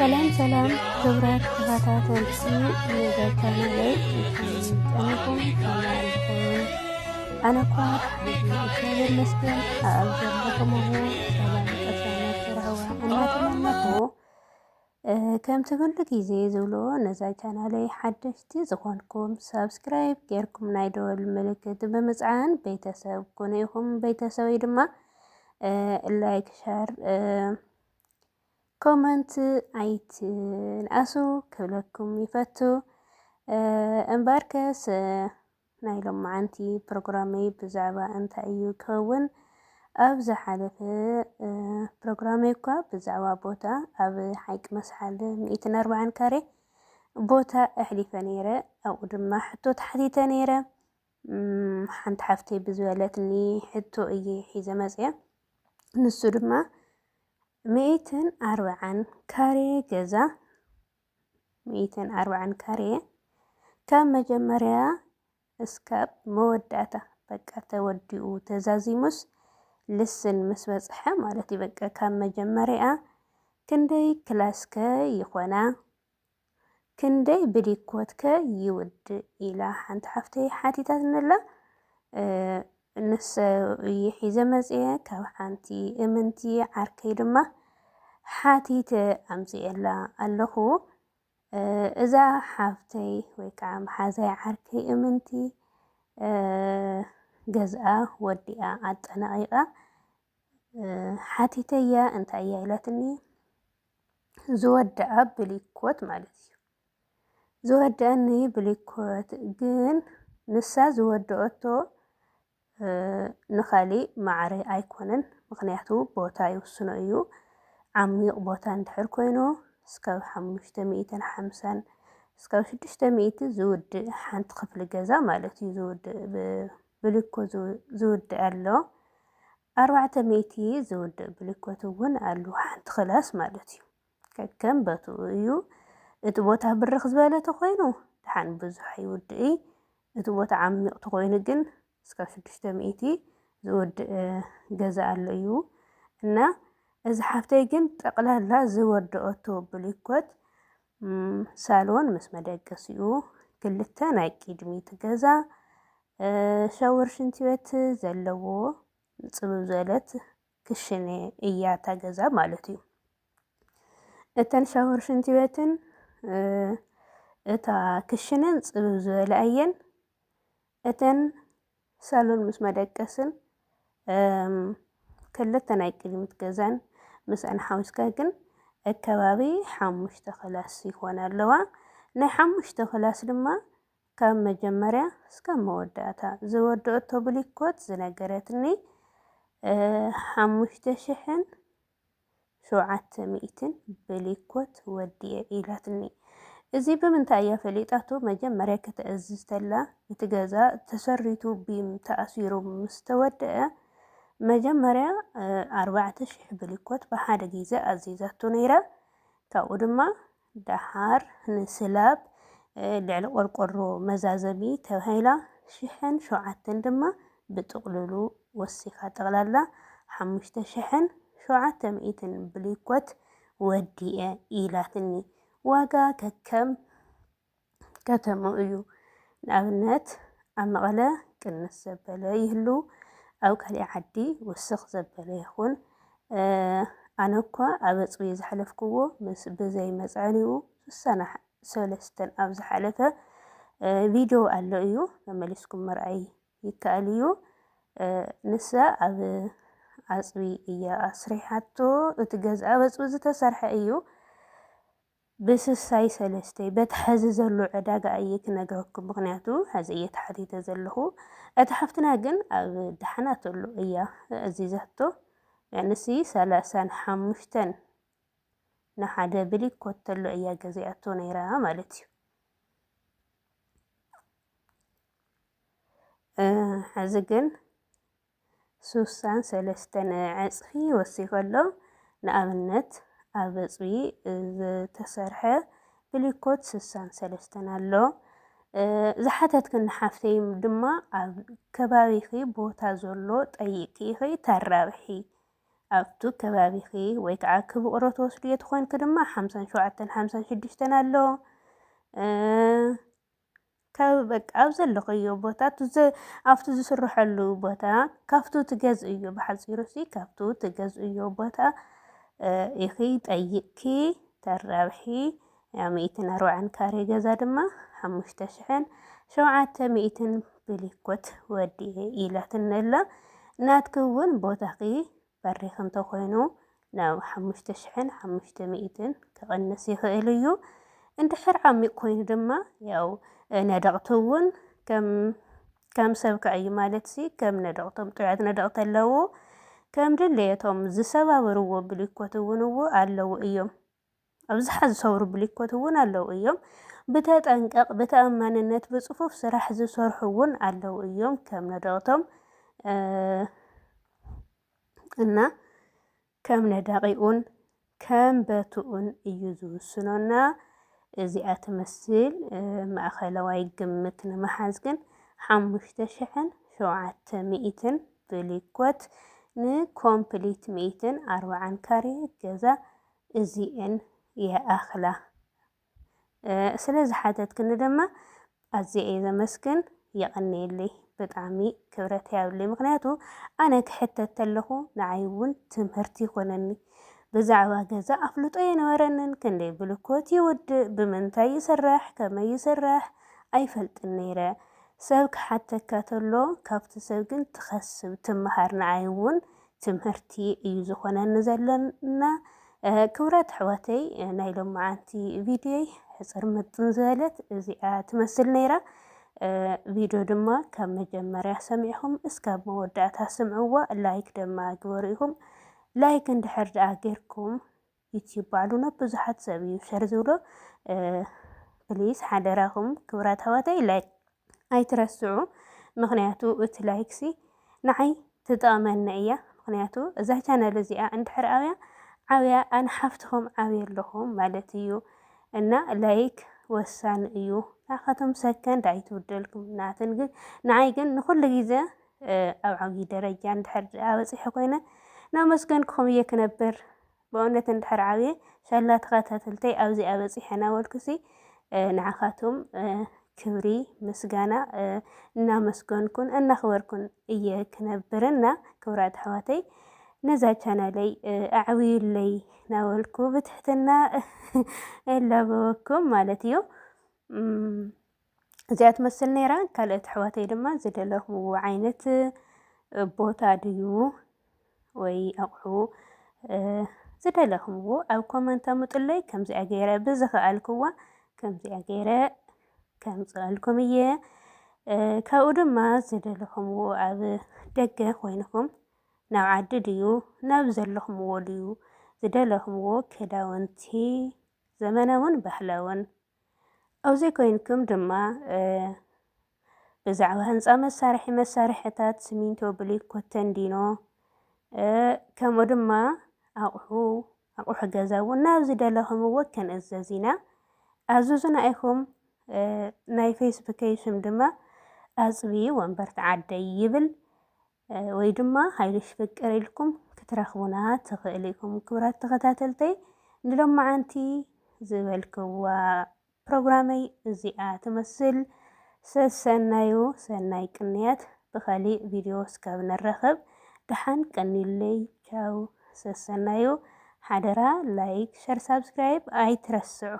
ሰላም ሰላም ክብራት ተኸታተልቲ ንገቻናለይ ጠንኩም ሰላምኩም ኣነኳ እግዚአብሔር ይመስገን ኣብ ዘለኹምዎ ሰላም ቅሳነት ረህዋ እናተመነኹ ከም ትብሉ ጊዜ ዝብሎ ነዛ ቻናለይ ሓደሽቲ ዝኾንኩም ሰብስክራይብ ጌርኩም ናይ ደወል ምልክት ብምጽዓን ቤተሰብ ኮነ ይኹም ቤተሰበይ ድማ ላይክ ሸር ኮመንት ኣይትንኣሱ ክብለኩም ይፈቱ እምበርከስ ናይ ሎማዓንቲ ፕሮግራመይ ብዛዕባ እንታይ እዩ ክኸውን ኣብ ዝሓለፈ ፕሮግራመይ እኳ ብዛዕባ ቦታ ኣብ ሓይቅ መስሓል 140 ካሬ ቦታ ኣሕሊፈ ነይረ ኣብኡ ድማ ሕቶ ተሓቲተ ነይረ ሓንቲ ሓፍተይ ብዝበለትኒ ሕቶ እየ ሒዘ መፅየ ንሱ ድማ 140 ካሬ ገዛ 140 ካሬ ካብ መጀመርያ እስካብ መወዳእታ በቃ ተወዲኡ ተዛዚሙስ ልስን ምስ በጽሐ ማለት ይበቃ ካብ መጀመርያ ክንደይ ክላስከ ይኾና ክንደይ ብዲኮትከ ይውድ ኢላ ሓንቲ ሓፍተይ ሓቲታት ነላ ንስ ይሒዘ መጽየ ካብ ሓንቲ እምንቲ ዓርከይ ድማ ሓቲት ኣምጽየላ ኣለኹ እዛ ሓፍተይ ወይ ከዓ መሓዛይ ዓርከይ እምንቲ ገዝኣ ወዲኣ ኣጠናቂቓ ሓቲተያ እንታይ እያ ኢላትኒ ዝወድኣ ብሊኮት ማለት እዩ ዝወድአኒ ብሊኮት ግን ንሳ ዝወድአቶ ንኻሊእ ማዕረ ኣይኮነን ምክንያቱ ቦታ ይውስኖ እዩ ዓሚቕ ቦታ እንድሕር ኮይኑ እስካብ 550 እስካብ 600 ዝውድእ ሓንቲ ክፍሊ ገዛ ማለት እዩ ዝውድእ ብሊኮ ዝውድእ ኣሎ 400 ዝውድእ ብሊኮት እውን ኣሎ ሓንቲ ክላስ ማለት እዩ ከከም በትኡ እዩ እቲ ቦታ ብርኽ ዝበለ ተኮይኑ ድሓን ብዙሕ ይውድእ እቲ ቦታ ዓሚቕ ተኮይኑ ግን እስካብ 600 ዝውድእ ገዛ ኣሎ እዩ እና እዚ ሓፍተይ ግን ጠቕላላ ዝወድአቶ ብሊኮት ሳሎን ምስ መደገሲኡ ክልተ ናይ ቅድሚት ገዛ ሻወር ሽንቲ ቤት ዘለዎ ጽብብ ዝበለት ክሽነ እያ እታ ገዛ ማለት እዩ እተን ሻወር ሽንቲ ቤትን እታ ክሽነን ጽብብ ዝበለ እየን እተን ሳሎን ምስ መደቀስን ክልተ ናይ ቅድሚት ገዛን ምስአን ሓዊስካ ግን ከባቢ 5 ክላስ ይኾን ኣለዋ ናይ 5 ክላስ ድማ ካብ መጀመርያ እስካብ መወዳእታ ዝወድአቶ ብሊኮት ዝነገረትኒ 5700 ብሊኮት ወዲየ ኢላትኒ እዚ ብምንታይ እያ ፈሊጣቱ መጀመርያ ከተእዝዝ ተላ እቲ ገዛ ተሰሪቱ ቢም ተኣሲሩ ምስ ተወድአ መጀመርያ 4000 ብሊኮት ብሓደ ጊዜ ኣዚዛቶ ነይራ ካብኡ ድማ ዳሓር ንስላብ ልዕሊ ቆርቆሮ መዛዘሚ ተባሂላ 1700 ድማ ብጥቕልሉ ወሲኻ ጠቕላላ 5700 ብሊኮት ወዲየ ኢላትኒ ዋጋ ከከም ከተማው እዩ ንኣብነት ኣብ መቐለ ቅንስ ዘበለ ይህሉ ኣብ ካሊእ ዓዲ ወስኽ ዘበለ ይኹን ኣነ እኳ ኣብ ኣፅቢ ዝሓለፍክዎ ምስ ብዘይ መፅዓኒኡ 63 ኣብ ዝሓለፈ ቪድዮ ኣሎ እዩ መመሊስኩም ምርኣይ ይከኣል እዩ ንሳ ኣብ ኣፅቢ እያ ኣስሪሓቶ እቲ ገዛ ኣብ ኣፅቢ ዝተሰርሐ እዩ ብስሳይ ሰለስተይ በቲ ሕዚ ዘሎ ዕዳጋ እየ ክነግረኩም ምክንያቱ ሕዚ እየ ተሓቲተ ዘለኹ እቲ ሓፍትና ግን ኣብ ዳሓናተሉ እያ ኣዚዛቶ ያንሲ 35 ንሓደ ብሊኮት ተሎ እያ ገዚኣቶ ነይራ ማለት እዩ ሕዚ ግን 63 ዕፅፊ ወሲኸሎ ንኣብነት ኣብ ኣፅቢ ዝተሰርሐ ብሊኮት 63 ኣሎ ዝሓተትክን ሓፍተይ ድማ ኣብ ከባቢኺ ቦታ ዘሎ ጠይቂ ኸይ ተራብሒ ኣብቱ ከባቢኺ ወይ ከዓ ክብቕሮ ተወስድዮ ትኾንክ ድማ 57 56 ኣሎ ካብ በቃ ኣብ ዘለኽዮ ቦታ ኣብቱ ዝስርሐሉ ቦታ ካብቱ ትገዝእዮ ብሓፂሩ ሲ ካብቱ ትገዝእዮ ቦታ ኢኺ ጠይቅኪ ተራብሒ 140 ካሬ ገዛ ድማ 5700 ብሊኮት ወዲኤ ኢላትነላ ናትክውን ቦታኺ በሪኽ እንተኾይኑ ናብ 5500 ክቕንስ ይኽእል እዩ እንድሕር ዓሚቕ ኮይኑ ድማ ያው ነደቕትውን ከም ሰብካ እዩ ማለት ሲ ከም ነደቕቶም ጥዑያት ነደቕት ኣለዎ ከም ድሌቶም ዝሰባበርዎ ብሊኮት እውን ኣለዉ እዮም ኣብዝሓ ዝሰብሩ ብሊኮት እውን ኣለዉ እዮም ብተጠንቀቕ ብተኣማንነት ብጽፉፍ ስራሕ ዝሰርሑ እውን ኣለዉ እዮም ከም ነደቕቶም እና ከም ነዳቂኡን ከም በትኡን እዩ ዝውስኖና እዚኣ ትመስል ማእኸለዋይ ግምት ንምሓዝ ግን 5700 ብሊኮት ንኮምፕሊት 140 ካሬ ገዛ እዚአን የኣኽላ ስለዝሓተትክኒ ድማ ኣዝየ ዘመስግን የቐኒየለይ ብጣዕሚ ክብረት ያብለይ ምክንያቱ ኣነ ክሕተት ተለኹ ንዓይ እውን ትምህርቲ ይኮነኒ ብዛዕባ ገዛ ኣፍልጦ የነበረንን ክንደይ ብሊኮት ይውድእ ብምንታይ ይስራሕ ከመይ ይስራሕ ኣይፈልጥን ነይረ ሰብ ክሓተካ ተሎ ካብቲ ሰብ ግን ትኸስብ ትመሃር ንዓይ እውን ትምህርቲ እዩ ዝኾነኒ ዘለና ክብረት ኣሕዋተይ ናይ ሎማዓንቲ ቪድዮይ ሕፅር ምጥን ዝበለት እዚኣ ትመስል ነይራ ቪድዮ ድማ ካብ መጀመርያ ሰሚዕኹም እስካብ መወዳእታ ስምዕዋ ላይክ ድማ ግበሩ ኢኹም ላይክ እንድሕር ደኣ ጌርኩም ዩቲዩብ ባዕሉና ብዙሓት ሰብ እዩ ሸር ዝብሎ ፕሊዝ ሓደራኹም ክብራት ኣሕዋተይ ላይክ ኣይትረስዑ ምክንያቱ እቲ ላይክሲ ንዓይ ትጠቕመና እያ ምክንያቱ እዛ ቻናል እዚኣ እንድሕር ዓብያ ኣነ ሓፍትኹም ዓብየ ኣለኹም ማለት እዩ እና ላይክ ወሳኒ እዩ ናኻቶም ሰከንድ ኣይትውደልኩም ናትን ግን ንዓይ ግን ንኩሉ ግዜ ኣብ ዓብዪ ደረጃ እንድሕር በፂሐ ኮይነ ናመስገንክኹም እየ ክነብር ብእውነት እንድሕር ዓብየ ሻላ ተኸታተልተይ ኣብዚ በፂሐ ናበልኩሲ ንዓኻቶም ክብሪ ምስጋና እናመስገንኩን እናኽበርኩን እየ ክነብርና ክብራት ኣሕዋተይ ነዛ ቻናለይ ኣዕብዩለይ ናበልኩ ብትሕትና እላበበኩም ማለት እዩ እዚኣ ትመስል ነይራ ካልኦት ኣሕዋተይ ድማ ዝደለኽምዎ ዓይነት ቦታ ድዩ ወይ ኣቑሑ ዝደለኽምዎ ኣብ ኮመንት ኣምጡለይ ከምዚኣ ገይረ ብዝኽኣልክዋ ከምዚኣ ገይረ ከምፅአልኩም እየ ካብኡ ድማ ዝደለኽምዎ ኣብ ደገ ኮይንኩም ናብ ዓዲ ድዩ ናብ ዘለኽምዎ ድዩ ዝደለኽምዎ ክዳውንቲ ዘመናውን ባህላውን ኣብዘ ኮይንኩም ድማ ብዛዕባ ህንፃ መሳርሕታት ሲሚንቶ ብሊኮት ተንዲኖ ከምኡ ድማ ኣቑሑ ገዛ እውን ናብ ዝደለኽምዎ ክንእዘዝ ኢና ኣዝዙና ኢኹም ናይ ፌስቡከይ ሽም ድማ ኣፅቢ ወንበርቲ ዓደይ ይብል ወይ ድማ ሃይልሽ ፍቅር ኢልኩም ክትረኽቡና ትኽእል ኢኹም ክብራት ተኸታተልተይ ንሎማዓንቲ ዝበልክዋ ፕሮግራመይ እዚኣ ትመስል ሰናዩ ሰናይ ቅንያት ብኻሊእ ቪድዮ እስካብ ነረኸብ ድሓን ቀኒለይ ቻው ሰናዩ ሓደራ ላይክ ሸር ሳብስክራይብ ኣይትረስዑ